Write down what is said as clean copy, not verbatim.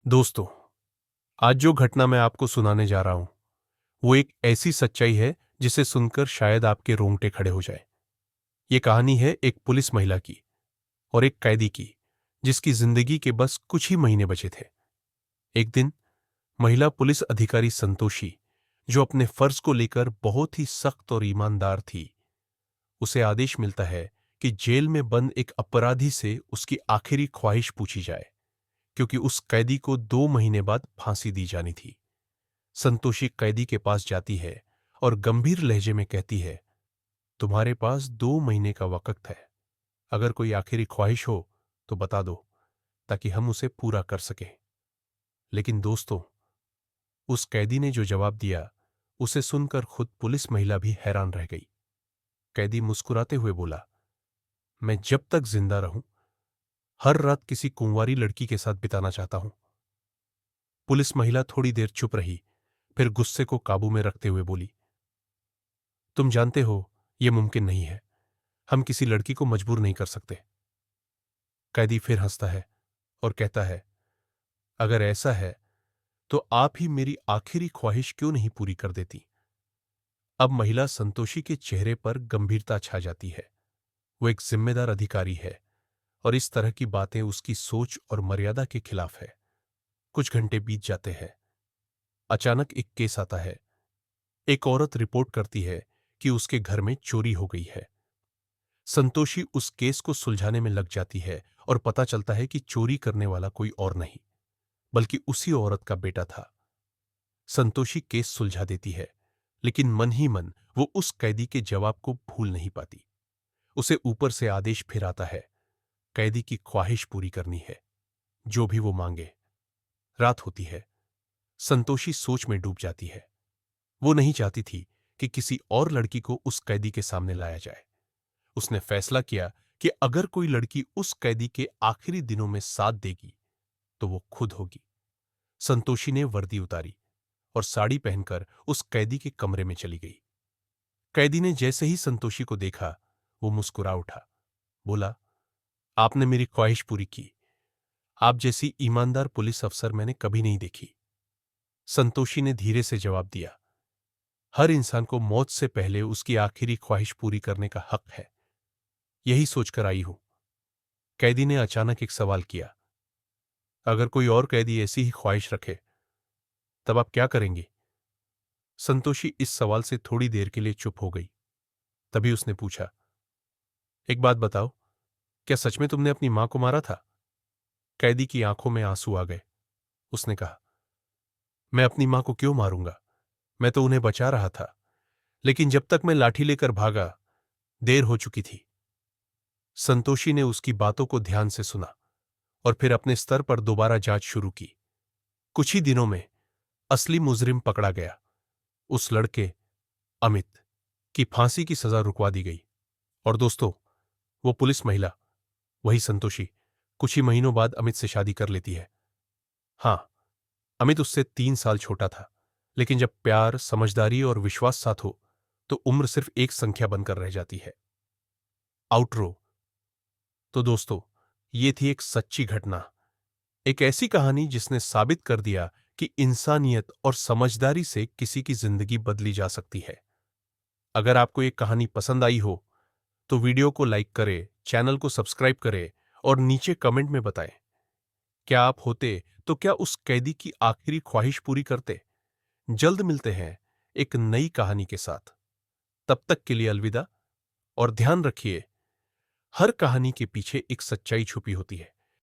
दोस्तों, आज जो घटना मैं आपको सुनाने जा रहा हूं, वो एक ऐसी सच्चाई है जिसे सुनकर शायद आपके रोंगटे खड़े हो जाए। ये कहानी है एक पुलिस महिला की और एक कैदी की, जिसकी जिंदगी के बस कुछ ही महीने बचे थे। एक दिन महिला पुलिस अधिकारी संतोषी, जो अपने फर्ज को लेकर बहुत ही सख्त और ईमानदार थी, उसे आदेश मिलता है कि जेल में बंद एक अपराधी से उसकी आखिरी ख्वाहिश पूछी जाए, क्योंकि उस कैदी को 2 महीने बाद फांसी दी जानी थी। संतोषी कैदी के पास जाती है और गंभीर लहजे में कहती है, तुम्हारे पास 2 महीने का वक्त है। अगर कोई आखिरी ख्वाहिश हो तो बता दो, ताकि हम उसे पूरा कर सकें। लेकिन दोस्तों, उस कैदी ने जो जवाब दिया, उसे सुनकर खुद पुलिस महिला भी हैरान रह गई। कैदी मुस्कुराते हुए बोला, मैं जब तक जिंदा रहूं, हर रात किसी कुंवारी लड़की के साथ बिताना चाहता हूं। पुलिस महिला थोड़ी देर चुप रही, फिर गुस्से को काबू में रखते हुए बोली, तुम जानते हो यह मुमकिन नहीं है। हम किसी लड़की को मजबूर नहीं कर सकते। कैदी फिर हंसता है और कहता है, अगर ऐसा है तो आप ही मेरी आखिरी ख्वाहिश क्यों नहीं पूरी कर देती। अब महिला संतोषी के चेहरे पर गंभीरता छा जाती है। वो एक जिम्मेदार अधिकारी है और इस तरह की बातें उसकी सोच और मर्यादा के खिलाफ है। कुछ घंटे बीत जाते हैं। अचानक एक केस आता है। एक औरत रिपोर्ट करती है कि उसके घर में चोरी हो गई है। संतोषी उस केस को सुलझाने में लग जाती है और पता चलता है कि चोरी करने वाला कोई और नहीं, बल्कि उसी औरत का बेटा था। संतोषी केस सुलझा देती है, लेकिन मन ही मन वो उस कैदी के जवाब को भूल नहीं पाती। उसे ऊपर से आदेश फिर आता है, कैदी की ख्वाहिश पूरी करनी है, जो भी वो मांगे। रात होती है। संतोषी सोच में डूब जाती है। वो नहीं चाहती थी कि किसी और लड़की को उस कैदी के सामने लाया जाए। उसने फैसला किया कि अगर कोई लड़की उस कैदी के आखिरी दिनों में साथ देगी तो वो खुद होगी। संतोषी ने वर्दी उतारी और साड़ी पहनकर उस कैदी के कमरे में चली गई। कैदी ने जैसे ही संतोषी को देखा, वो मुस्कुरा उठा। बोला, आपने मेरी ख्वाहिश पूरी की। आप जैसी ईमानदार पुलिस अफसर मैंने कभी नहीं देखी। संतोषी ने धीरे से जवाब दिया, हर इंसान को मौत से पहले उसकी आखिरी ख्वाहिश पूरी करने का हक है। यही सोचकर आई हूं। कैदी ने अचानक एक सवाल किया, अगर कोई और कैदी ऐसी ही ख्वाहिश रखे, तब आप क्या करेंगी। संतोषी इस सवाल से थोड़ी देर के लिए चुप हो गई। तभी उसने पूछा, एक बात बताओ, क्या सच में तुमने अपनी मां को मारा था। कैदी की आंखों में आंसू आ गए। उसने कहा, मैं अपनी मां को क्यों मारूंगा, मैं तो उन्हें बचा रहा था। लेकिन जब तक मैं लाठी लेकर भागा, देर हो चुकी थी। संतोषी ने उसकी बातों को ध्यान से सुना और फिर अपने स्तर पर दोबारा जांच शुरू की। कुछ ही दिनों में असली मुजरिम पकड़ा गया। उस लड़के अमित की फांसी की सजा रुकवा दी गई। और दोस्तों, वो पुलिस महिला, वही संतोषी, कुछ ही महीनों बाद अमित से शादी कर लेती है। हां, अमित उससे 3 साल छोटा था, लेकिन जब प्यार, समझदारी और विश्वास साथ हो तो उम्र सिर्फ एक संख्या बनकर रह जाती है। आउटरो। तो दोस्तों, ये थी एक सच्ची घटना, एक ऐसी कहानी जिसने साबित कर दिया कि इंसानियत और समझदारी से किसी की जिंदगी बदली जा सकती है। अगर आपको ये कहानी पसंद आई हो तो वीडियो को लाइक करें, चैनल को सब्सक्राइब करें और नीचे कमेंट में बताएं, क्या आप होते तो क्या उस कैदी की आखिरी ख्वाहिश पूरी करते। जल्द मिलते हैं एक नई कहानी के साथ। तब तक के लिए अलविदा और ध्यान रखिए, हर कहानी के पीछे एक सच्चाई छुपी होती है।